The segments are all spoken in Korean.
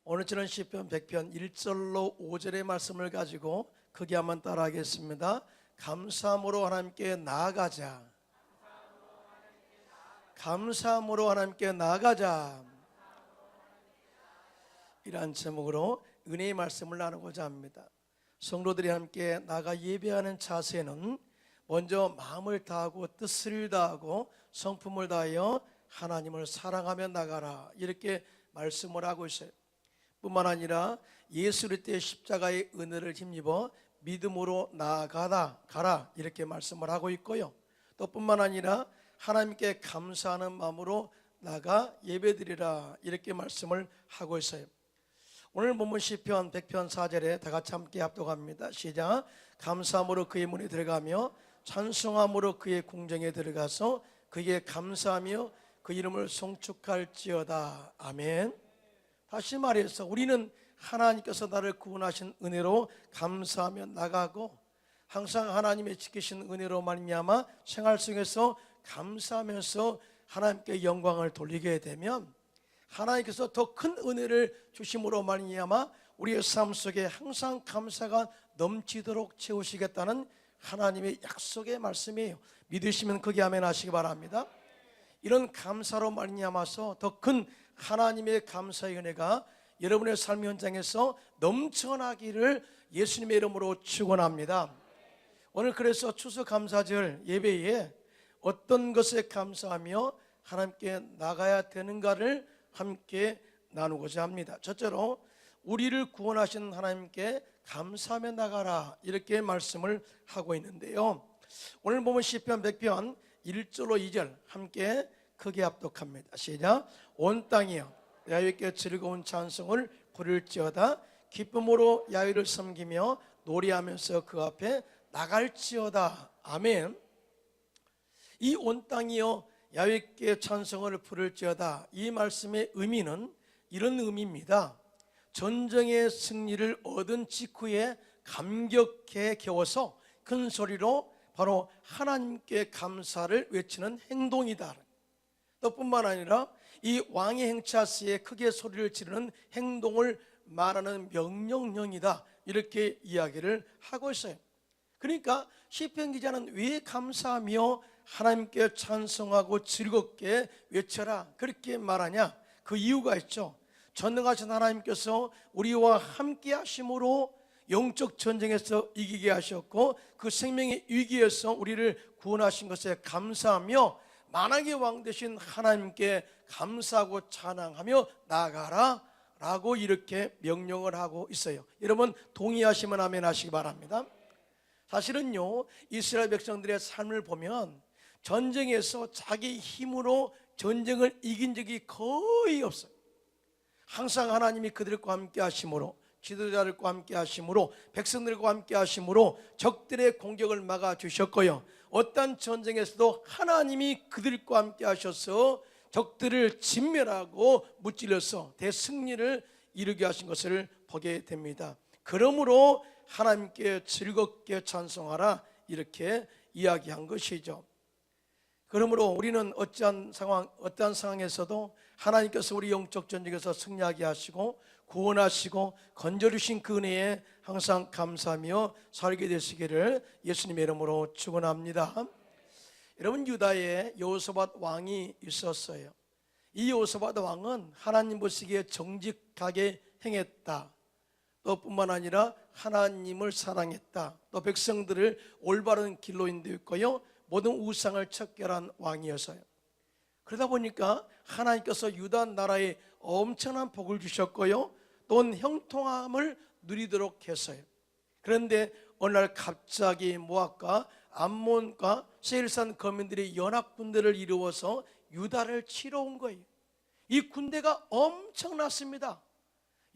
오늘 저는 시편 100편 1절로 5절의 말씀을 가지고 크게 한번 따라하겠습니다. 감사함으로 하나님께 나아가자. 감사함으로 하나님께 나아가자. 이러한 제목으로 은혜의 말씀을 나누고자 합니다. 성도들이 함께 나가 예배하는 자세는 먼저 마음을 다하고 뜻을 다하고 성품을 다하여 하나님을 사랑하며 나가라, 이렇게 말씀을 하고 있어요. 뿐만 아니라 예수 그리스도의 십자가의 은혜를 힘입어 믿음으로 나아가라, 이렇게 말씀을 하고 있고요. 또 뿐만 아니라 하나님께 감사하는 마음으로 나가 예배드리라, 이렇게 말씀을 하고 있어요. 오늘 본문 시편 100편 4절에 다 같이 함께 합독합니다. 시작. 감사함으로 그의 문에 들어가며 찬송함으로 그의 궁정에 들어가서 그에게 감사하며 그 이름을 송축할지어다. 아멘. 다시 말해서 우리는 하나님께서 나를 구원하신 은혜로 감사하며 나가고, 항상 하나님의 지키신 은혜로 말미암아 생활 속에서 감사하면서 하나님께 영광을 돌리게 되면 하나님께서 더 큰 은혜를 주심으로 말미암아 우리의 삶 속에 항상 감사가 넘치도록 채우시겠다는 하나님의 약속의 말씀이에요. 믿으시면 크게 아멘 하시기 바랍니다. 이런 감사로 말미암아서 더 큰 하나님의 감사의 은혜가 여러분의 삶 현장에서 넘쳐나기를 예수님의 이름으로 축원합니다. 오늘 그래서 추수감사절 예배에 어떤 것에 감사하며 하나님께 나가야 되는가를 함께 나누고자 합니다. 첫째로 우리를 구원하신 하나님께 감사하며 나가라, 이렇게 말씀을 하고 있는데요. 오늘 보면 시편 100편 1절로 2절 함께 크게 합독합니다. 시작. 온 땅이여 야훼께 즐거운 찬송을 부를지어다. 기쁨으로 야훼를 섬기며 노래하면서 그 앞에 나갈지어다. 아멘. 이 온 땅이여 야훼께 찬송을 부를지어다, 이 말씀의 의미는 이런 의미입니다. 전쟁의 승리를 얻은 직후에 감격에 겨워서 큰 소리로 바로 하나님께 감사를 외치는 행동이다. 또 뿐만 아니라 이 왕의 행차시에 크게 소리를 지르는 행동을 말하는 명령형이다, 이렇게 이야기를 하고 있어요. 그러니까 시편 기자는 왜 감사하며 하나님께 찬송하고 즐겁게 외쳐라, 그렇게 말하냐? 그 이유가 있죠. 전능하신 하나님께서 우리와 함께 하심으로 영적 전쟁에서 이기게 하셨고, 그 생명의 위기에서 우리를 구원하신 것에 감사하며 만왕의 왕 되신 하나님께 감사하고 찬양하며 나아가라 라고 이렇게 명령을 하고 있어요. 여러분 동의하시면 아멘 하시기 바랍니다. 사실은요, 이스라엘 백성들의 삶을 보면 전쟁에서 자기 힘으로 전쟁을 이긴 적이 거의 없어요. 항상 하나님이 그들과 함께 하심으로, 지도자들과 함께 하심으로, 백성들과 함께 하심으로 적들의 공격을 막아주셨고요, 어떤 전쟁에서도 하나님이 그들과 함께 하셔서 적들을 진멸하고 무찔러서 대승리를 이루게 하신 것을 보게 됩니다. 그러므로 하나님께 즐겁게 찬송하라, 이렇게 이야기한 것이죠. 그러므로 우리는 어떠한 상황에서도 하나님께서 우리 영적 전쟁에서 승리하게 하시고 구원하시고 건져주신 그 은혜에 항상 감사하며 살게 되시기를 예수님의 이름으로 축원합니다. 여러분, 유다에 여호사밧 왕이 있었어요. 이 여호사밧 왕은 하나님 보시기에 정직하게 행했다. 또 뿐만 아니라 하나님을 사랑했다. 또 백성들을 올바른 길로 인도했고요, 모든 우상을 척결한 왕이었어요. 그러다 보니까 하나님께서 유다 나라에 엄청난 복을 주셨고요, 또 형통함을 누리도록 했어요. 그런데 어느 날 갑자기 모압과 암몬과 세일산 거민들이 연합군대를 이루어서 유다를 치러 온 거예요. 이 군대가 엄청났습니다.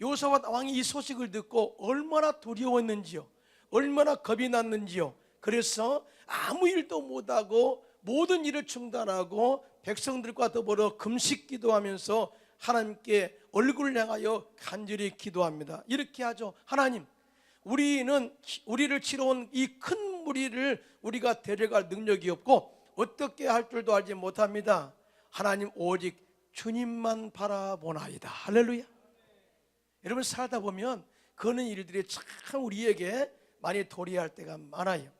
여호사밧 왕이 이 소식을 듣고 얼마나 두려웠는지요, 얼마나 겁이 났는지요. 그래서 아무 일도 못하고 모든 일을 중단하고 백성들과 더불어 금식 기도하면서 하나님께 얼굴을 향하여 간절히 기도합니다. 이렇게 하죠. 하나님, 우리를 치러 온 이 큰 무리를 우리가 데려갈 능력이 없고 어떻게 할 줄도 알지 못합니다. 하나님, 오직 주님만 바라보나이다. 할렐루야. 여러분 살다 보면 그런 일들이 참 우리에게 많이 도리할 때가 많아요.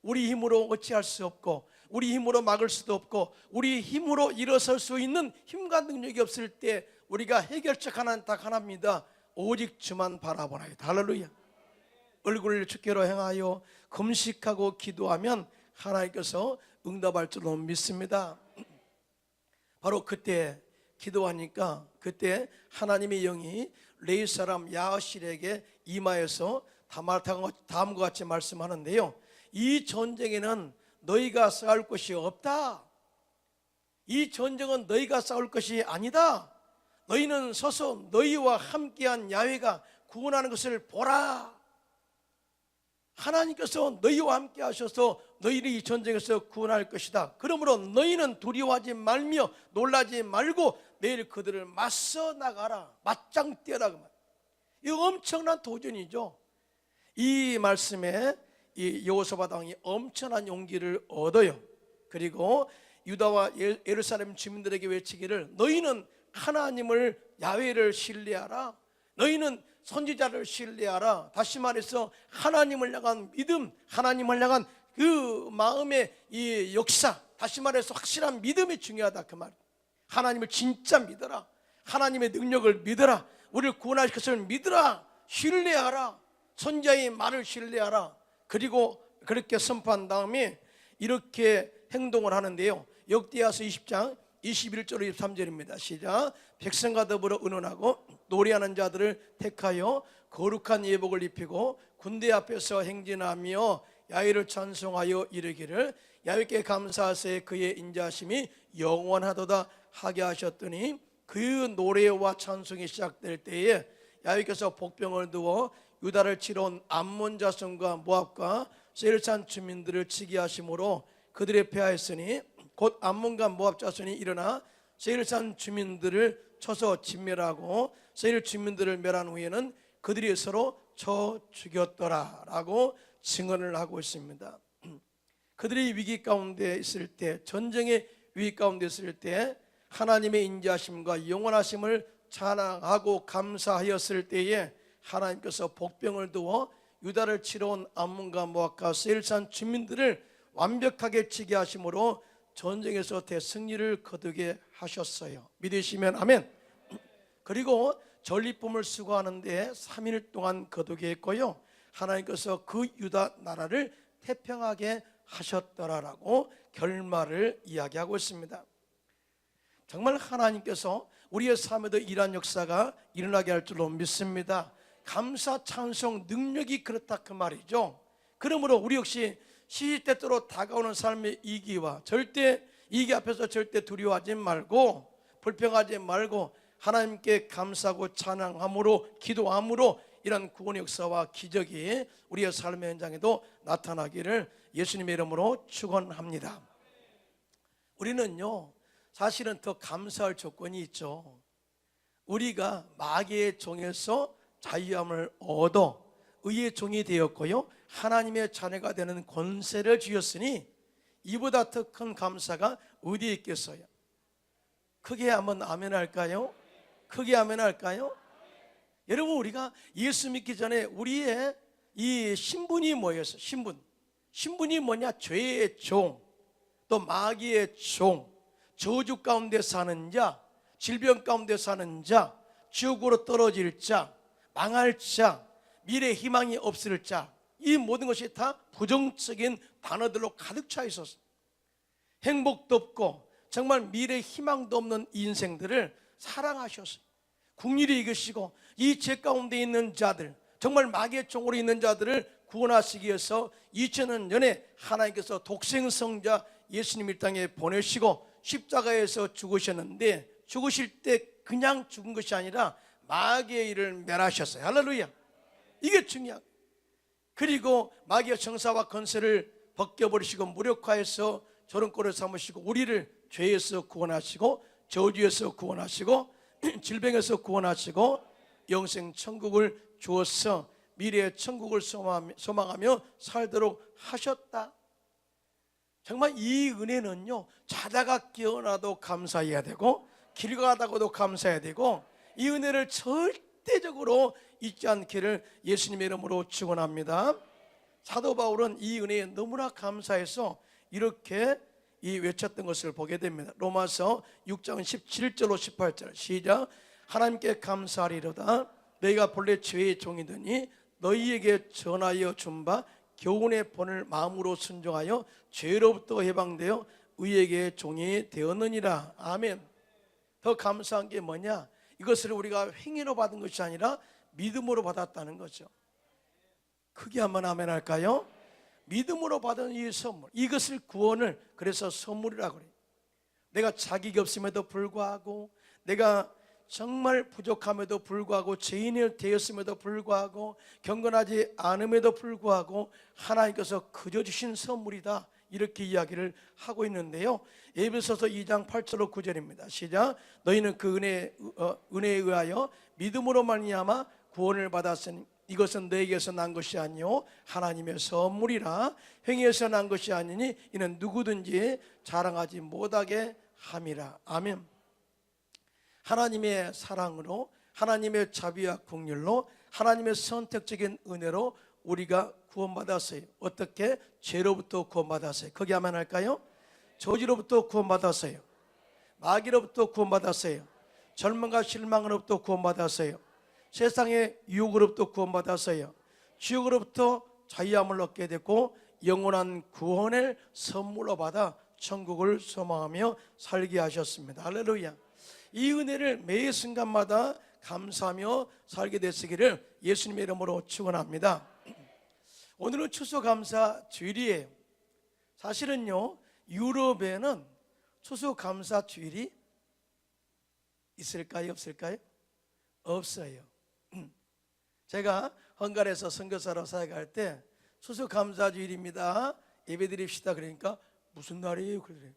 우리 힘으로 어찌할 수 없고, 우리 힘으로 막을 수도 없고, 우리 힘으로 일어설 수 있는 힘과 능력이 없을 때 우리가 해결책 하나는 딱 하나입니다. 오직 주만 바라보나이다. 할렐루야. 얼굴을 주께로 향하여 금식하고 기도하면 하나님께서 응답할 줄로 믿습니다. 바로 그때 기도하니까 그때 하나님의 영이 레위 사람 야하실에게 임하여서 다음과 같이 말씀하는데요, 이 전쟁에는 너희가 싸울 것이 없다. 이 전쟁은 너희가 싸울 것이 아니다. 너희는 서서 너희와 함께한 야훼가 구원하는 것을 보라. 하나님께서 너희와 함께 하셔서 너희를 이 전쟁에서 구원할 것이다. 그러므로 너희는 두려워하지 말며 놀라지 말고 내일 그들을 맞서 나가라. 맞짱 뛰어라. 이 엄청난 도전이죠. 이 말씀에 이 여호수아 왕이 엄청난 용기를 얻어요. 그리고 유다와 예루살렘 주민들에게 외치기를, 너희는 하나님을 야훼를 신뢰하라. 너희는 선지자를 신뢰하라. 다시 말해서 하나님을 향한 믿음, 하나님을 향한 그 마음의 이 역사, 다시 말해서 확실한 믿음이 중요하다 그 말. 하나님을 진짜 믿어라. 하나님의 능력을 믿어라. 우리를 구원하실 것을 믿어라. 신뢰하라. 선지자의 말을 신뢰하라. 그리고 그렇게 선포한 다음에 이렇게 행동을 하는데요, 역대하서 20장 21절 23절입니다 시작. 백성과 더불어 의논하고 노래하는 자들을 택하여 거룩한 예복을 입히고 군대 앞에서 행진하며 야훼를 찬송하여 이르기를, 야훼께 감사하세 그의 인자하심이 영원하도다 하게 하셨더니, 그 노래와 찬송이 시작될 때에 야훼께서 복병을 두어 유다를 치러 온 암몬 자손과 모압과 세일산 주민들을 치게 하심으로 그들의 패하였으니, 곧 암몬과 모압 자손이 일어나 세일산 주민들을 쳐서 진멸하고 세일 주민들을 멸한 후에는 그들이 서로 쳐 죽였더라 라고 증언을 하고 있습니다. 그들이 위기 가운데 있을 때, 전쟁의 위기 가운데 있을 때 하나님의 인자하심과 영원하심을 찬양하고 감사하였을 때에 하나님께서 복병을 두어 유다를 치러 온 암몬과 모압과 세일산 주민들을 완벽하게 치게 하심으로 전쟁에서 대승리를 거두게 하셨어요. 믿으시면 아멘. 그리고 전리품을 수거하는데 3일 동안 거두게 했고요, 하나님께서 그 유다 나라를 태평하게 하셨더라라고 결말을 이야기하고 있습니다. 정말 하나님께서 우리의 삶에도 이러한 역사가 일어나게 할 줄로 믿습니다. 감사 찬송 능력이 그렇다 그 말이죠. 그러므로 우리 역시 시시때때로 다가오는 삶의 위기와 절대 위기 앞에서 절대 두려워하지 말고 불평하지 말고 하나님께 감사하고 찬양함으로 기도함으로 이런 구원의 역사와 기적이 우리의 삶의 현장에도 나타나기를 예수님의 이름으로 축원합니다. 우리는요 사실은 더 감사할 조건이 있죠. 우리가 마귀의 종에서 자유함을 얻어 의의 종이 되었고요, 하나님의 자녀가 되는 권세를 주셨으니 이보다 더 큰 감사가 어디에 있겠어요? 크게 한번 아멘 할까요? 크게 아멘 할까요? 여러분, 우리가 예수 믿기 전에 우리의 이 신분이 뭐였어요? 신분이 뭐냐? 죄의 종, 또 마귀의 종, 저주 가운데 사는 자, 질병 가운데 사는 자, 지옥으로 떨어질 자, 망할 자, 미래 희망이 없을 자, 이 모든 것이 다 부정적인 단어들로 가득 차 있었어요. 행복도 없고 정말 미래 희망도 없는 인생들을 사랑하셨어요. 국리를 이기시고 이 죄 가운데 있는 자들, 정말 마귀의 종으로 있는 자들을 구원하시기 위해서 2000년 전에 하나님께서 독생성자 예수님 이 땅에 보내시고 십자가에서 죽으셨는데, 죽으실 때 그냥 죽은 것이 아니라 마귀의 일을 멸하셨어요. 할렐루야. 이게 중요한. 그리고 마귀의 정사와 권세를 벗겨버리시고 무력화해서 저런 꼴을 삼으시고 우리를 죄에서 구원하시고 저주에서 구원하시고 질병에서 구원하시고 영생 천국을 주어서 미래의 천국을 소망하며 살도록 하셨다. 정말 이 은혜는요, 자다가 깨어나도 감사해야 되고 길 가다가도 감사해야 되고, 이 은혜를 절대적으로 잊지 않기를 예수님의 이름으로 축원합니다. 사도 바울은 이 은혜에 너무나 감사해서 이렇게 외쳤던 것을 보게 됩니다. 로마서 6장 17절로 18절 시작. 하나님께 감사하리로다. 너희가 본래 죄의 종이더니 너희에게 전하여 준 바 교훈의 본을 마음으로 순종하여 죄로부터 해방되어 의에게 종이 되었느니라. 아멘. 더 감사한 게 뭐냐? 이것을 우리가 행위로 받은 것이 아니라 믿음으로 받았다는 거죠. 크게 한번 아멘 할까요? 믿음으로 받은 이 선물, 이것을 구원을 그래서 선물이라고 그래요. 내가 자격이 없음에도 불구하고, 내가 정말 부족함에도 불구하고, 죄인이 되었음에도 불구하고, 경건하지 않음에도 불구하고 하나님께서 그저 주신 선물이다, 이렇게 이야기를 하고 있는데요. 에베소서 2장 8절로 9절입니다. 시작. 너희는 그 은혜에 의하여 믿음으로 말미암아 구원을 받았으니 이것은 너에게서 난 것이 아니요 하나님의 선물이라. 행위에서 난 것이 아니니 이는 누구든지 자랑하지 못하게 함이라. 아멘. 하나님의 사랑으로, 하나님의 자비와 긍휼로, 하나님의 선택적인 은혜로 우리가 구원받았어요. 어떻게? 죄로부터 구원받았어요. 거기 아멘 할까요? 저주로부터 구원받았어요. 마귀로부터 구원받았어요. 절망과 실망으로부터 구원받았어요. 세상의 유혹으로부터 구원받았어요. 지옥으로부터 자유함을 얻게 됐고 영원한 구원을 선물로 받아 천국을 소망하며 살게 하셨습니다. 할렐루야. 이 은혜를 매 순간마다 감사하며 살게 되시기를 예수님의 이름으로 축원합니다. 오늘은 추수감사 주일이에요. 사실은요, 유럽에는 추수감사 주일이 있을까요? 없을까요? 없어요. 제가 헝가리에서 선교사로 사역할 때 추수감사 주일입니다, 예배드립시다 그러니까 무슨 날이에요? 그래요.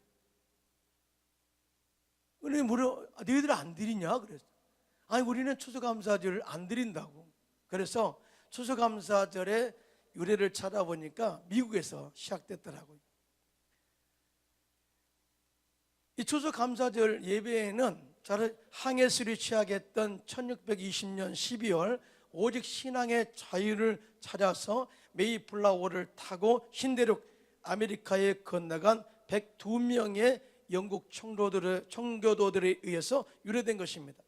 근데 물어, 너희들 안 드리냐? 그랬어. 아니 우리는 추수감사절을 안 드린다고. 그래서 추수감사절의 유래를 찾아보니까 미국에서 시작됐더라고요. 이 추수감사절 예배에는 항해술이 취하겠던 1620년 12월 오직 신앙의 자유를 찾아서 메이플라워를 타고 신대륙 아메리카에 건너간 102명의 영국 청교도들에 의해서 유래된 것입니다.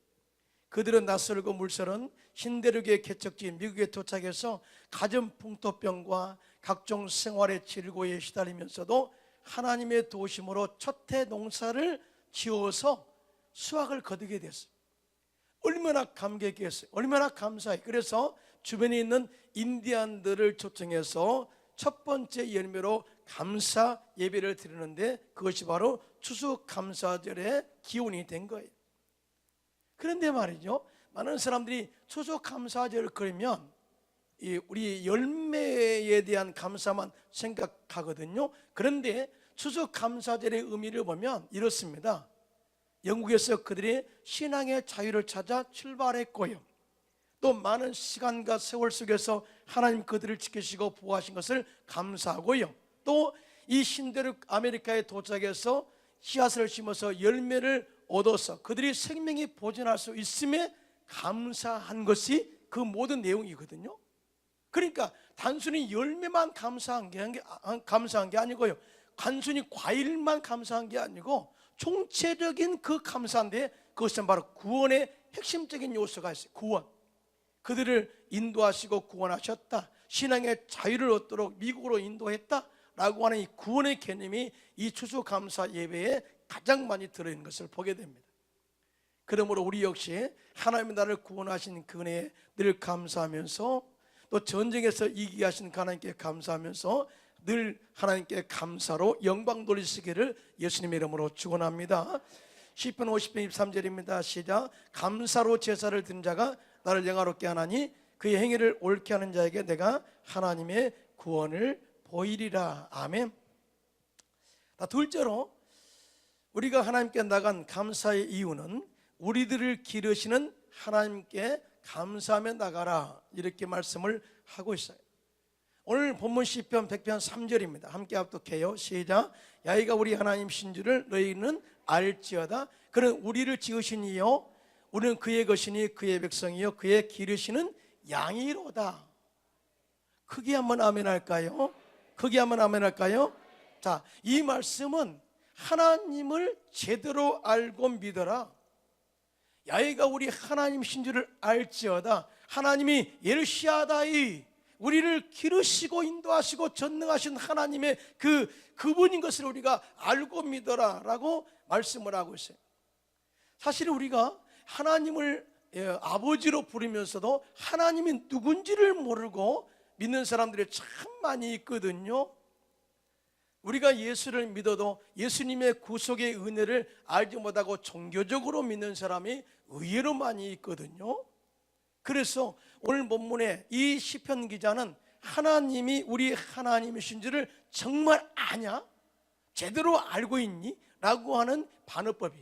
그들은 낯설고 물설은 신대륙의 개척지인 미국에 도착해서 가전풍토병과 각종 생활의 질고에 시달리면서도 하나님의 도우심으로 첫해 농사를 지어서 수확을 거두게 됐어요. 얼마나 감격했어요. 얼마나 감사해요. 그래서 주변에 있는 인디안들을 초청해서 첫 번째 열매로 감사 예배를 드리는데 그것이 바로 추수감사절의 기원이 된 거예요. 그런데 말이죠, 많은 사람들이 추수감사절을 그러면 우리 열매에 대한 감사만 생각하거든요. 그런데 추수감사절의 의미를 보면 이렇습니다. 영국에서 그들이 신앙의 자유를 찾아 출발했고요, 또 많은 시간과 세월 속에서 하나님 그들을 지키시고 보호하신 것을 감사하고요, 또 이 신대륙 아메리카에 도착해서 씨앗을 심어서 열매를 얻어서 그들이 생명이 보존할 수 있음에 감사한 것이 그 모든 내용이거든요. 그러니까 단순히 열매만 감사한 게 아니고요, 단순히 과일만 감사한 게 아니고 총체적인 그 감사인데 그것은 바로 구원의 핵심적인 요소가 있어요. 구원. 그들을 인도하시고 구원하셨다, 신앙의 자유를 얻도록 미국으로 인도했다라고 하는 이 구원의 개념이 이 추수감사 예배에 가장 많이 들어있는 것을 보게 됩니다. 그러므로 우리 역시 하나님이 나를 구원하신 그 은혜에 늘 감사하면서, 또 전쟁에서 이기게 하신 하나님께 감사하면서 늘 하나님께 감사로 영광 돌리시기를 예수님의 이름으로 축원합니다. 시편 50편 23절입니다. 시작. 감사로 제사를 드린 자가 나를 영화롭게 하나니 그의 행위를 옳게 하는 자에게 내가 하나님의 구원을 보이리라. 아멘. 둘째로 우리가 하나님께 나간 감사의 이유는 우리들을 기르시는 하나님께 감사하며 나가라, 이렇게 말씀을 하고 있어요. 오늘 본문 시편 100편 3절입니다. 함께 합독해요. 시작. 야훼가 우리 하나님신 줄을 너희는 알지어다. 그는 우리를 지으신 이요 우리는 그의 것이니 그의 백성이요 그의 기르시는 양이로다. 크게 한번 아멘 할까요? 크게 한번 아멘 할까요? 자, 이 말씀은 하나님을 제대로 알고 믿어라. 야훼가 우리 하나님이신 줄을 알지어다. 하나님이 엘샤다이, 우리를 기르시고 인도하시고 전능하신 하나님의 그분인 것을 우리가 알고 믿어라 라고 말씀을 하고 있어요. 사실 우리가 하나님을 아버지로 부르면서도 하나님이 누군지를 모르고 믿는 사람들이 참 많이 있거든요. 우리가 예수를 믿어도 예수님의 구속의 은혜를 알지 못하고 종교적으로 믿는 사람이 의외로 많이 있거든요. 그래서 오늘 본문에 이 시편 기자는 하나님이 우리 하나님이신 줄을 정말 아냐? 제대로 알고 있니? 라고 하는 반어법이,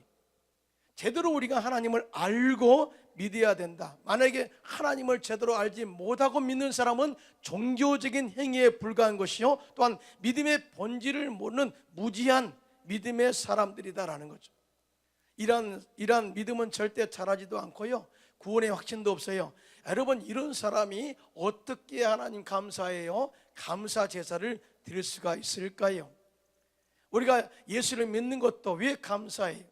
제대로 우리가 하나님을 알고 믿어야 된다. 만약에 하나님을 제대로 알지 못하고 믿는 사람은 종교적인 행위에 불과한 것이요, 또한 믿음의 본질을 모르는 무지한 믿음의 사람들이다라는 거죠. 이러한 믿음은 절대 자라지도 않고요, 구원의 확신도 없어요. 여러분, 이런 사람이 어떻게 하나님 감사해요? 감사 제사를 드릴 수가 있을까요? 우리가 예수를 믿는 것도 왜 감사해요?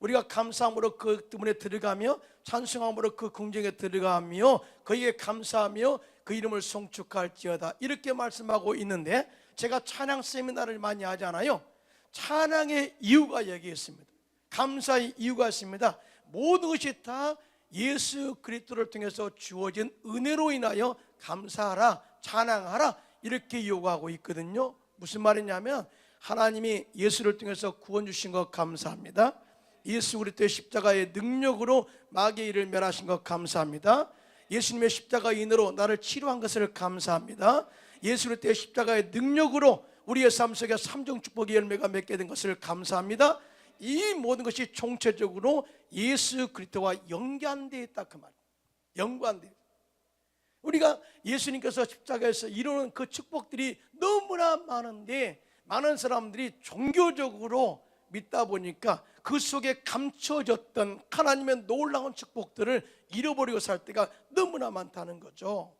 우리가 감사함으로 그 때문에 들어가며 찬송함으로 그 궁정에 들어가며 그에게 감사하며 그 이름을 송축할지어다, 이렇게 말씀하고 있는데, 제가 찬양 세미나를 많이 하잖아요. 찬양의 이유가 여기 있습니다. 감사의 이유가 있습니다. 모든 것이 다 예수 그리스도를 통해서 주어진 은혜로 인하여 감사하라, 찬양하라, 이렇게 요구하고 있거든요. 무슨 말이냐면, 하나님이 예수를 통해서 구원 주신 것 감사합니다. 예수 그리스도의 십자가의 능력으로 마귀의 일을 멸하신 것 감사합니다. 예수님의 십자가의 인으로 나를 치료한 것을 감사합니다. 예수 그리스도의 십자가의 능력으로 우리의 삶 속에 삼중 축복의 열매가 맺게 된 것을 감사합니다. 이 모든 것이 총체적으로 예수 그리스도와 연관되어 있다, 그 말이에요. 연관되어 있다. 우리가 예수님께서 십자가에서 이루는 그 축복들이 너무나 많은데, 많은 사람들이 종교적으로 믿다 보니까 그 속에 감춰졌던 하나님의 놀라운 축복들을 잃어버리고 살 때가 너무나 많다는 거죠.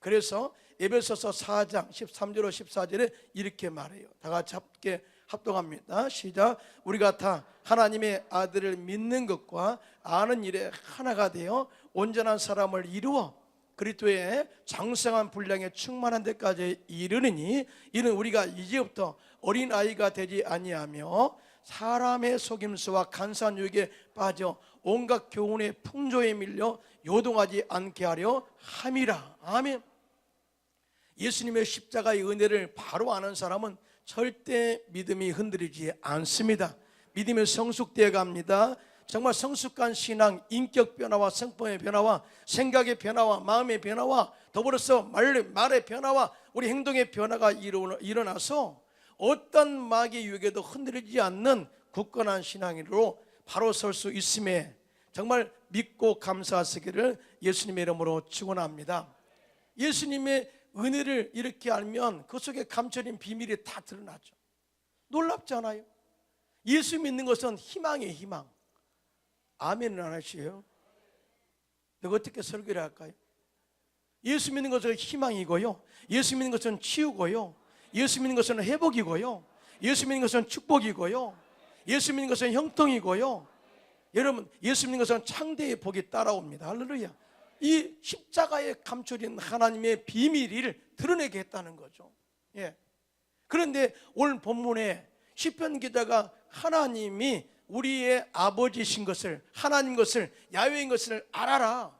그래서 에베소서 4장 13절로 14절에 이렇게 말해요. 다 같이 함께 합동합니다. 시작. 우리가 다 하나님의 아들을 믿는 것과 아는 일에 하나가 되어 온전한 사람을 이루어 그리스도의 장성한 분량에 충만한 데까지 이르느니, 이는 우리가 이제부터 어린아이가 되지 아니하며 사람의 속임수와 간사한 유혹에 빠져 온갖 교훈의 풍조에 밀려 요동하지 않게 하려 함이라. 아멘. 예수님의 십자가의 은혜를 바로 아는 사람은 절대 믿음이 흔들리지 않습니다. 믿음이 성숙되어 갑니다. 정말 성숙한 신앙, 인격 변화와 성품의 변화와 생각의 변화와 마음의 변화와 더불어서 말의 변화와 우리 행동의 변화가 일어나서 어떤 마귀의 유혹에도 흔들리지 않는 굳건한 신앙으로 바로 설 수 있음에 정말 믿고 감사하시기를 예수님의 이름으로 축원합니다. 예수님의 은혜를 이렇게 알면 그 속에 감춰진 비밀이 다 드러나죠. 놀랍지 않아요? 예수 믿는 것은 희망이에요, 희망. 아멘은 안 하시에요? 내가 어떻게 설교를 할까요? 예수 믿는 것은 희망이고요, 예수 믿는 것은 치유고요, 예수 믿는 것은 회복이고요, 예수 믿는 것은 축복이고요, 예수 믿는 것은 형통이고요. 여러분, 예수 믿는 것은 창대의 복이 따라옵니다. 할렐루야. 이 십자가에 감춰진 하나님의 비밀을 드러내게 했다는 거죠. 예. 그런데 오늘 본문에 시편 기자가 하나님이 우리의 아버지신 것을, 하나님 것을, 야훼인 것을 알아라,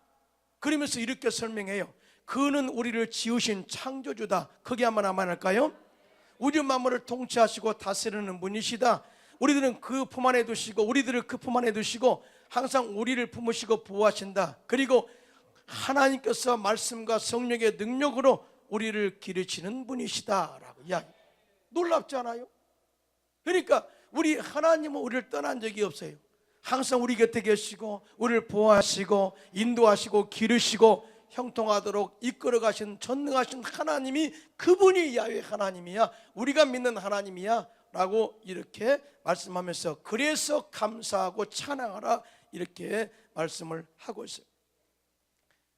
그러면서 이렇게 설명해요. 그는 우리를 지으신 창조주다. 크게 한번 할까요? 우주 만물을 통치하시고 다스리는 분이시다. 우리들은 그 품 안에 두시고, 우리들을 그 품 안에 두시고 항상 우리를 품으시고 보호하신다. 그리고 하나님께서 말씀과 성령의 능력으로 우리를 기르시는 분이시다라고 이야기. 놀랍지 않아요? 그러니까 우리 하나님은 우리를 떠난 적이 없어요. 항상 우리 곁에 계시고 우리를 보호하시고 인도하시고 기르시고 형통하도록 이끌어 가신 전능하신 하나님이, 그분이 야훼 하나님이야, 우리가 믿는 하나님이야 라고 이렇게 말씀하면서, 그래서 감사하고 찬양하라, 이렇게 말씀을 하고 있어요.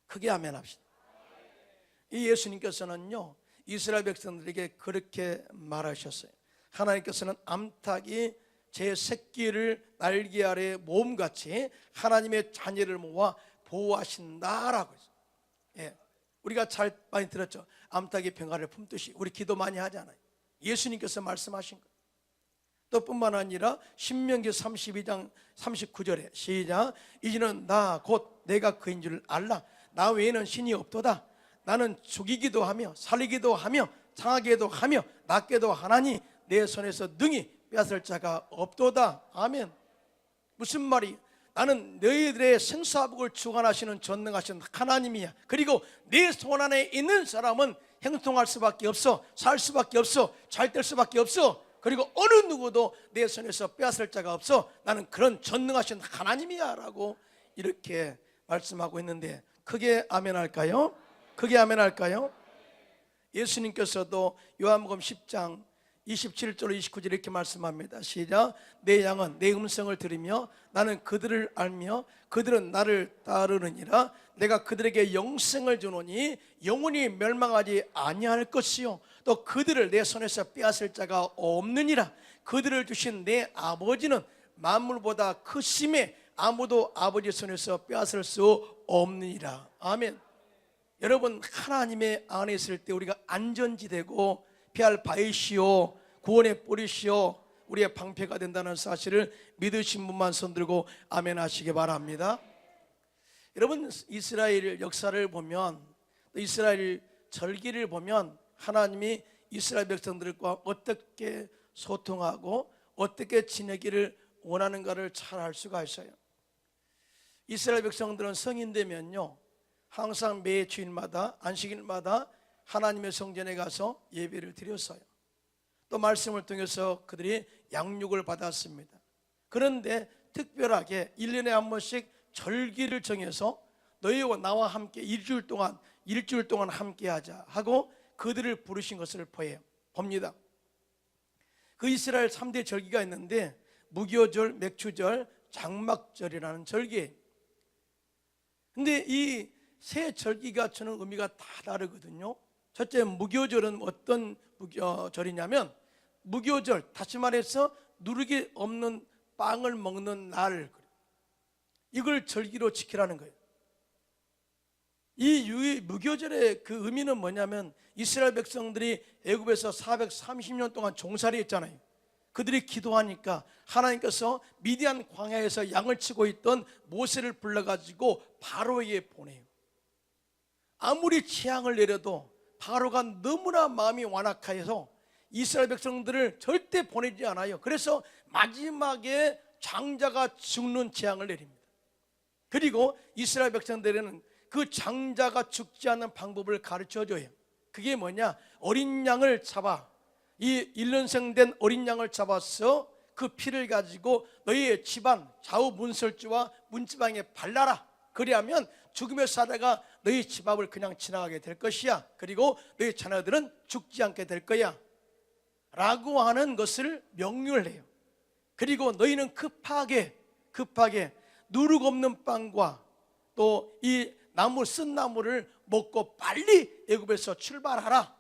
크게 아멘 합시다. 이 예수님께서는요, 이스라엘 백성들에게 그렇게 말하셨어요. 하나님께서는 암탉이 제 새끼를 날개 아래 모음같이 하나님의 자녀를 모아 보호하신다라고 했어요. 예, 우리가 잘 많이 들었죠. 암탉이 병아리를 품듯이 우리 기도 많이 하잖아요. 예수님께서 말씀하신 거예요. 또 뿐만 아니라 신명기 32장 39절에 시작. 이제는 나 곧 내가 그인 줄 알라. 나 외에는 신이 없도다. 나는 죽이기도 하며 살리기도 하며 상하게도 하며 낫게도 하나니 내 손에서 능히 빼앗을 자가 없도다. 아멘. 무슨 말이? 나는 너희들의 생사복을 주관하시는 전능하신 하나님이야. 그리고 내 손 안에 있는 사람은 행동할 수밖에 없어, 살 수밖에 없어, 잘 될 수밖에 없어. 그리고 어느 누구도 내 손에서 빼앗을 자가 없어. 나는 그런 전능하신 하나님이야 라고 이렇게 말씀하고 있는데, 크게 아멘 할까요? 크게 아멘 할까요? 예수님께서도 요한복음 10장 27절 29절 이렇게 말씀합니다. 시작. 내 양은 내 음성을 들으며 나는 그들을 알며 그들은 나를 따르느니라. 내가 그들에게 영생을 주노니 영원히 멸망하지 아니할 것이요 또 그들을 내 손에서 빼앗을 자가 없느니라. 그들을 주신 내 아버지는 만물보다 크심에 아무도 아버지 손에서 빼앗을 수 없느니라. 아멘. 여러분, 하나님의 안에 있을 때 우리가 안전지대고 피할 바위시오 구원의 뿌리시오 우리의 방패가 된다는 사실을 믿으신 분만 손들고 아멘 하시기 바랍니다. 여러분, 이스라엘 역사를 보면, 또 이스라엘 절기를 보면 하나님이 이스라엘 백성들과 어떻게 소통하고 어떻게 지내기를 원하는가를 잘 알 수가 있어요. 이스라엘 백성들은 성인 되면요 항상 매 주일마다 안식일마다 하나님의 성전에 가서 예배를 드렸어요. 또 말씀을 통해서 그들이 양육을 받았습니다. 그런데 특별하게 1년에 한 번씩 절기를 정해서 너희와 나와 함께 일주일 동안 함께 하자 하고 그들을 부르신 것을 봅니다. 그 이스라엘 3대 절기가 있는데 무교절, 맥추절, 장막절이라는 절기예요. 근데 이 세 절기가 주는 의미가 다 다르거든요. 첫째, 무교절은 어떤 절이냐면, 무교절, 다시 말해서 누룩이 없는 빵을 먹는 날, 이걸 절기로 지키라는 거예요. 이 무교절의 그 의미는 뭐냐면, 이스라엘 백성들이 애굽에서 430년 동안 종살이 했잖아요. 그들이 기도하니까 하나님께서 미디안 광야에서 양을 치고 있던 모세를 불러가지고 바로에게 보내요. 아무리 재앙을 내려도 바로가 너무나 마음이 완악해서 이스라엘 백성들을 절대 보내지 않아요. 그래서 마지막에 장자가 죽는 재앙을 내립니다. 그리고 이스라엘 백성들에는 그 장자가 죽지 않는 방법을 가르쳐줘요. 그게 뭐냐? 어린 양을 잡아, 이 1년생 된 어린 양을 잡아서 그 피를 가지고 너희의 집안 좌우 문설주와 문지방에 발라라. 그리하면 죽음의 사자가 너희 집 앞을 그냥 지나가게 될 것이야. 그리고 너희 자녀들은 죽지 않게 될 거야 라고 하는 것을 명령을 해요. 그리고 너희는 급하게 누룩 없는 빵과 또 이 쓴 나무를 먹고 빨리 애굽에서 출발하라.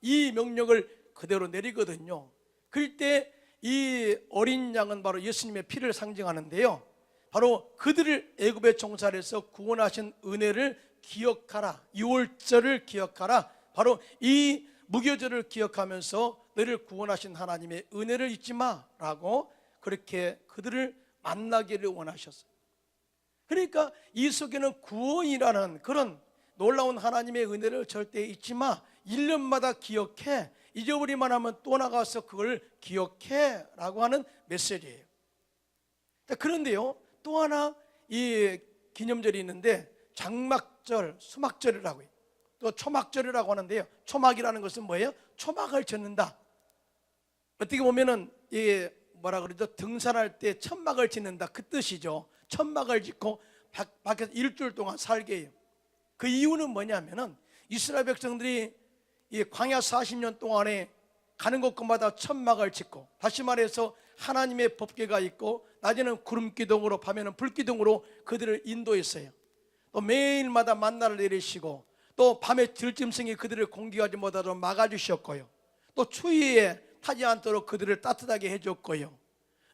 이 명령을 그대로 내리거든요. 그럴 때 이 어린 양은 바로 예수님의 피를 상징하는데요, 바로 그들을 애굽의 종살에서 구원하신 은혜를 기억하라. 유월절을 기억하라. 바로 이 무교절을 기억하면서 너를 구원하신 하나님의 은혜를 잊지 마라고 그렇게 그들을 만나기를 원하셨어요. 그러니까 이 속에는 구원이라는 그런 놀라운 하나님의 은혜를 절대 잊지 마. 1년마다 기억해. 잊어버리만 하면 또 나가서 그걸 기억해 라고 하는 메시지예요. 그런데요, 또 하나 이 기념절이 있는데 장막절, 수막절이라고 해요. 또 초막절이라고 하는데요, 초막이라는 것은 뭐예요? 초막을 짓는다. 어떻게 보면은 이 뭐라 그러죠? 등산할 때 천막을 짓는다 그 뜻이죠. 천막을 짓고 밖에서 일주일 동안 살게 해요. 그 이유는 뭐냐면은 이스라엘 백성들이 이 광야 40년 동안에 가는 곳마다 천막을 짓고, 다시 말해서 하나님의 법궤가 있고, 낮에는 구름기둥으로 밤에는 불기둥으로 그들을 인도했어요. 또 매일마다 만나를 내리시고, 또 밤에 들짐승이 그들을 공격하지 못하도록 막아주셨고요, 또 추위에 타지 않도록 그들을 따뜻하게 해줬고요.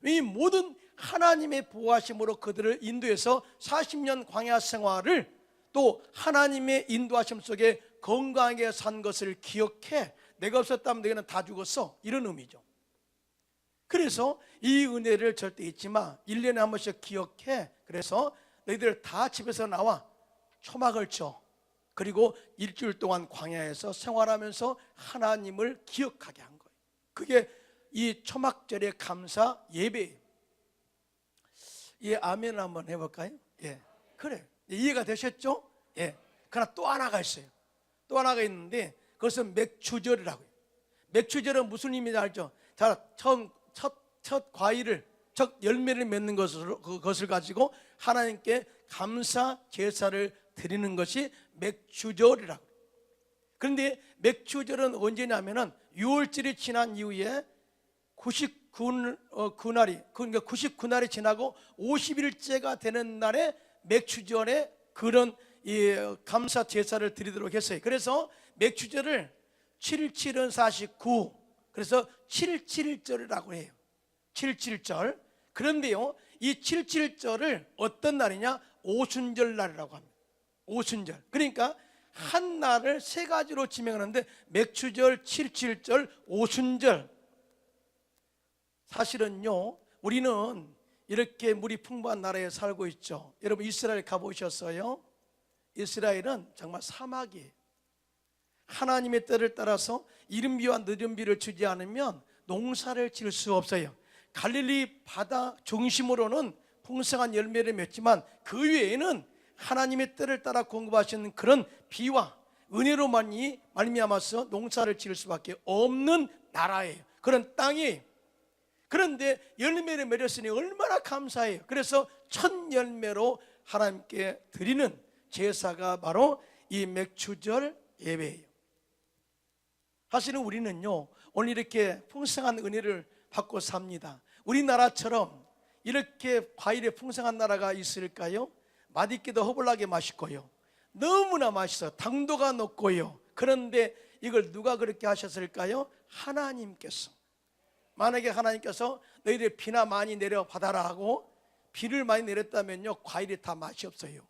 이 모든 하나님의 보호하심으로 그들을 인도해서 40년 광야 생활을 또 하나님의 인도하심 속에 건강하게 산 것을 기억해. 내가 없었다면 너희는 다 죽었어, 이런 의미죠. 그래서 이 은혜를 절대 잊지 마. 1년에 한 번씩 기억해. 그래서 너희들 다 집에서 나와 초막을 쳐. 그리고 일주일 동안 광야에서 생활하면서 하나님을 기억하게 한 거예요. 그게 이 초막절의 감사 예배예요. 예, 아멘 한번 해볼까요? 예, 그래, 이해가 되셨죠? 예. 그러나 또 하나가 있어요. 또 하나가 있는데 그것은 맥추절이라고 해요. 맥추절은 무슨 의미인지 알죠? 자, 첫 과일을, 첫 열매를 맺는 것을 가지고 하나님께 감사 제사를 드리는 것이 맥추절이라고 해요. 그런데 맥추절은 언제냐면은 6월절이 지난 이후에 99날이 지나고 50일째가 되는 날에 맥추절에 그런 감사 제사를 드리도록 했어요. 그래서 맥추절을 77은 49, 그래서 777절이라고 해요. 777절. 그런데요, 이 777절을 어떤 날이냐? 오순절 날이라고 합니다. 오순절. 그러니까 한 날을 세 가지로 지명하는데 맥추절, 777절, 오순절. 사실은요, 우리는 이렇게 물이 풍부한 나라에 살고 있죠. 여러분 이스라엘 가보셨어요? 이스라엘은 정말 사막이에요. 하나님의 때를 따라서 이른 비와 늦은 비를 주지 않으면 농사를 지을 수 없어요. 갈릴리 바다 중심으로는 풍성한 열매를 맺지만 그 외에는 하나님의 때를 따라 공급하시는 그런 비와 은혜로만이 말미암아서 농사를 지을 수밖에 없는 나라예요. 그런 땅이에요. 그런데 열매를 맺었으니 얼마나 감사해요. 그래서 첫 열매로 하나님께 드리는 제사가 바로 이 맥추절 예배예요. 사실은 우리는요, 오늘 이렇게 풍성한 은혜를 받고 삽니다. 우리나라처럼 이렇게 과일에 풍성한 나라가 있을까요? 맛있기도 허블나게 맛있고요, 너무나 맛있어, 당도가 높고요. 그런데 이걸 누가 그렇게 하셨을까요? 하나님께서. 만약에 하나님께서 너희들 비나 많이 내려 받아라 하고 비를 많이 내렸다면요, 과일이 다 맛이 없어요.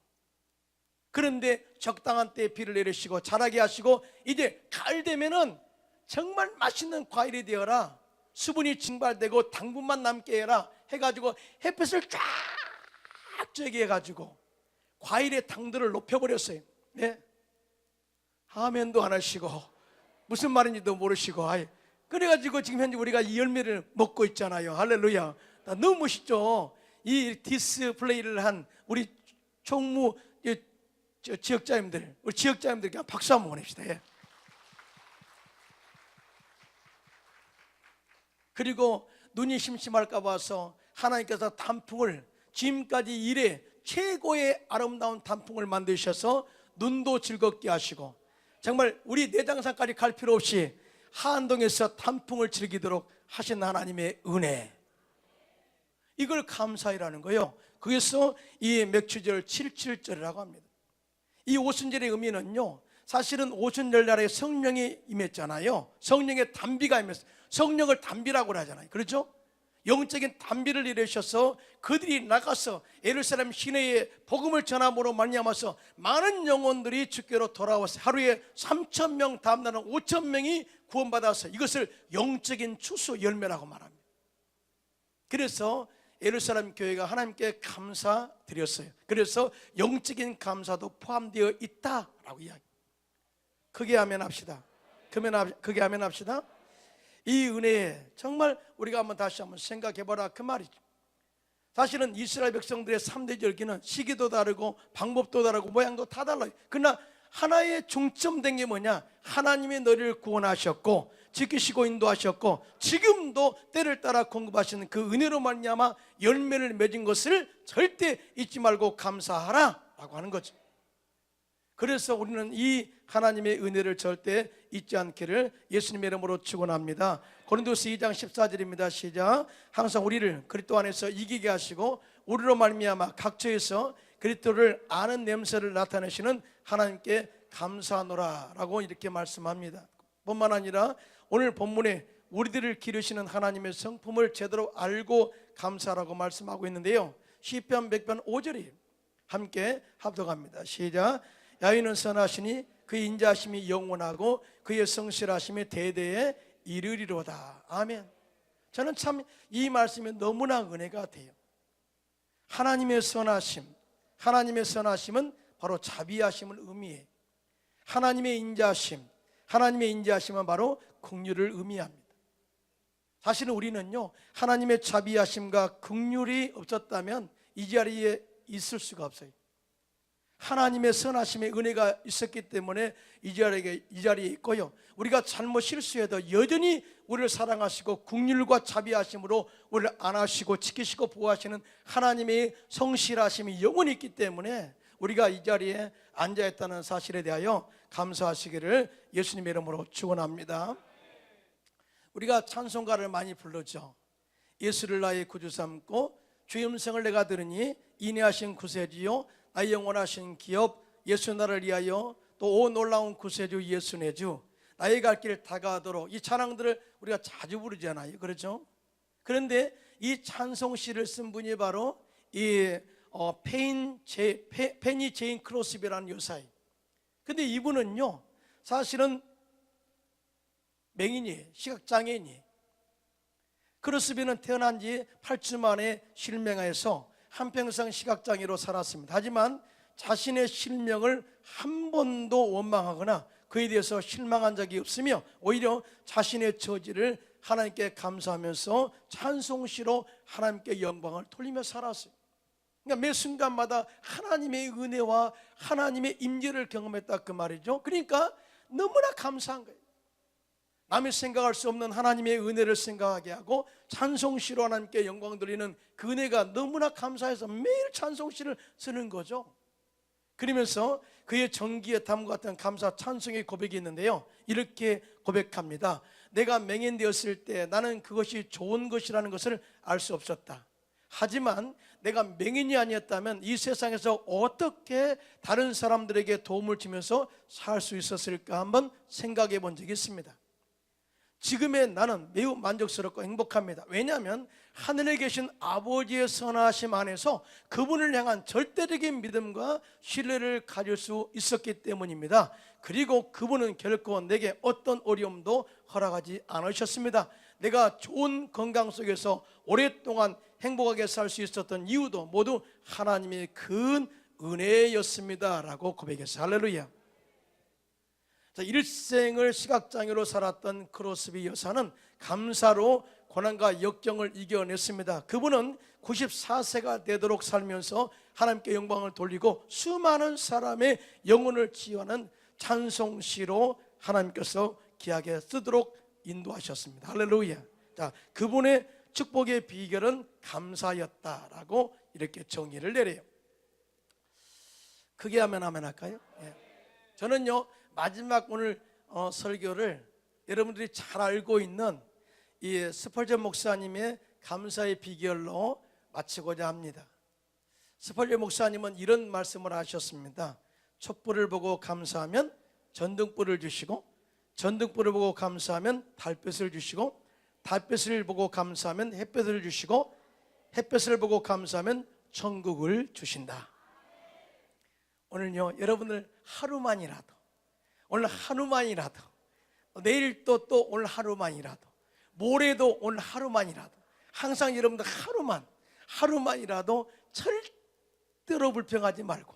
그런데 적당한 때에 비를 내리시고 자라게 하시고 이제 가을 되면은 정말 맛있는 과일이 되어라, 수분이 증발되고 당분만 남게 해라 해가지고 햇빛을 쫙 쬐게 해가지고 과일의 당도를 높여버렸어요. 네? 아멘도 안 하시고 무슨 말인지도 모르시고, 그래가지고 지금 현재 우리가 이 열매를 먹고 있잖아요. 할렐루야. 너무 멋있죠. 이 디스플레이를 한 우리 총무 지역자님들, 우리 지역자님들께 박수 한번 보냅시다. 예. 그리고 눈이 심심할까 봐서 하나님께서 단풍을, 지금까지 이래 최고의 아름다운 단풍을 만드셔서 눈도 즐겁게 하시고 정말 우리 내장산까지 갈 필요 없이 하안동에서 단풍을 즐기도록 하신 하나님의 은혜, 이걸 감사이라는 거예요. 그래서 이 맥추절 77절이라고 합니다. 이 오순절의 의미는요, 사실은 오순절 날에 성령이 임했잖아요. 성령의 단비가 임했어요. 성령을 단비라고 하잖아요. 그렇죠? 영적인 단비를 이루셔서 그들이 나가서 예루살렘 시내에 복음을 전함으로 말미암아서 많은 영혼들이 주께로 돌아와서 하루에 3,000명, 다음 날은 5,000명이 구원받아서 이것을 영적인 추수 열매라고 말합니다. 그래서 예루살렘 교회가 하나님께 감사드렸어요. 그래서 영적인 감사도 포함되어 있다라고 이야기합니다. 크게 아멘 합시다. 크게 아멘 합시다. 이 은혜에 정말 우리가 다시 한번 생각해보라 그 말이죠. 사실은 이스라엘 백성들의 3대 절기는 시기도 다르고 방법도 다르고 모양도 다 달라요. 그러나 하나의 중점된 게 뭐냐? 하나님이 너를 구원하셨고 지키시고 인도하셨고 지금도 때를 따라 공급하시는 그 은혜로 말미암아 열매를 맺은 것을 절대 잊지 말고 감사하라 라고 하는 거죠. 그래서 우리는 이 하나님의 은혜를 절대 잊지 않기를 예수님의 이름으로 축원합니다. 고린도서 2장 14절입니다. 시작. 항상 우리를 그리스도 안에서 이기게 하시고 우리로 말미암아 각처에서 그리스도를 아는 냄새를 나타내시는 하나님께 감사하노라 라고 이렇게 말씀합니다. 뿐만 아니라 오늘 본문에 우리들을 기르시는 하나님의 성품을 제대로 알고 감사라고 말씀하고 있는데요, 시편 100편 5절이 함께 합독합니다. 시작. 야훼는 선하시니 그의 인자하심이 영원하고 그의 성실하심이 대대에 이르리로다. 아멘. 저는 참 이 말씀이 너무나 은혜가 돼요. 하나님의 선하심, 하나님의 선하심은 바로 자비하심을 의미해요. 하나님의 인자하심, 하나님의 인자하심은 바로 긍휼을 의미합니다. 사실은 우리는요, 하나님의 자비하심과 긍휼이 없었다면 이 자리에 있을 수가 없어요. 하나님의 선하심의 은혜가 있었기 때문에 이 자리에 있고요, 우리가 잘못 실수해도 여전히 우리를 사랑하시고 긍휼과 자비하심으로 우리를 안아주시고 지키시고 보호하시는 하나님의 성실하심이 영원히 있기 때문에 우리가 이 자리에 앉아있다는 사실에 대하여 감사하시기를 예수님의 이름으로 축원합니다. 우리가 찬송가를 많이 부르죠. 예수를 나의 구주 삼고 주의 음성을 내가 들으니 인내하신 구세주요 나의 영원하신 기업 예수 나를 위하여 또 오 놀라운 구세주 예수 내 주 나의 갈 길 다가도록, 이 찬양들을 우리가 자주 부르잖아요. 그렇죠? 그런데 이 찬송시를 쓴 분이 바로 이 페니 제인 크로스비라는 여사예요. 근데 이분은요, 사실은 맹인이에요. 시각장애인이에요. 크로스비는 태어난 지 8주 만에 실명해서 한평생 시각장애로 살았습니다. 하지만 자신의 실명을 한 번도 원망하거나 그에 대해서 실망한 적이 없으며 오히려 자신의 처지를 하나님께 감사하면서 찬송시로 하나님께 영광을 돌리며 살았어요. 그러니까 매 순간마다 하나님의 은혜와 하나님의 임재를 경험했다 그 말이죠. 그러니까 너무나 감사한 거예요. 남이 생각할 수 없는 하나님의 은혜를 생각하게 하고 찬송시로 하나님께 영광 돌리는 그 은혜가 너무나 감사해서 매일 찬송시를 쓰는 거죠. 그러면서 그의 정기에 담과 같은 감사 찬송의 고백이 있는데요, 이렇게 고백합니다. 내가 맹인되었을 때 나는 그것이 좋은 것이라는 것을 알 수 없었다. 하지만 내가 맹인이 아니었다면 이 세상에서 어떻게 다른 사람들에게 도움을 주면서 살 수 있었을까 한번 생각해 본 적이 있습니다. 지금의 나는 매우 만족스럽고 행복합니다. 왜냐하면 하늘에 계신 아버지의 선하심 안에서 그분을 향한 절대적인 믿음과 신뢰를 가질 수 있었기 때문입니다. 그리고 그분은 결코 내게 어떤 어려움도 허락하지 않으셨습니다. 내가 좋은 건강 속에서 오랫동안 행복하게 살 수 있었던 이유도 모두 하나님의 큰 은혜였습니다 라고 고백했어요. 할렐루야. 자, 일생을 시각장애로 살았던 크로스비 여사는 감사로 고난과 역경을 이겨냈습니다. 그분은 94세가 되도록 살면서 하나님께 영광을 돌리고 수많은 사람의 영혼을 치유하는 찬송시로 하나님께서 귀하게 쓰도록 인도하셨습니다. 할렐루야. 자, 그분의 축복의 비결은 감사였다라고 이렇게 정의를 내려요. 크게 하면 할까요? 예. 저는요, 마지막 오늘 설교를 여러분들이 잘 알고 있는 이 스펄전 목사님의 감사의 비결로 마치고자 합니다. 스펄전 목사님은 이런 말씀을 하셨습니다. 촛불을 보고 감사하면 전등불을 주시고, 전등불을 보고 감사하면 달빛을 주시고, 달빛을 보고 감사하면 햇볕을 주시고, 햇볕을 보고 감사하면 천국을 주신다. 오늘요, 여러분들 하루만이라도, 오늘 하루만이라도, 내일 또 오늘 하루만이라도, 모레도 오늘 하루만이라도, 항상 여러분들 하루만이라도 절대로 불평하지 말고,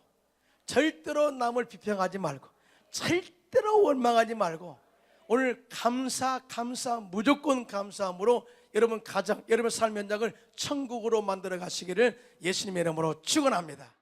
절대로 남을 비평하지 말고, 절대로 원망하지 말고, 오늘 감사 무조건 감사함으로 여러분 가정, 여러분 삶 현장을 천국으로 만들어 가시기를 예수님의 이름으로 축원합니다.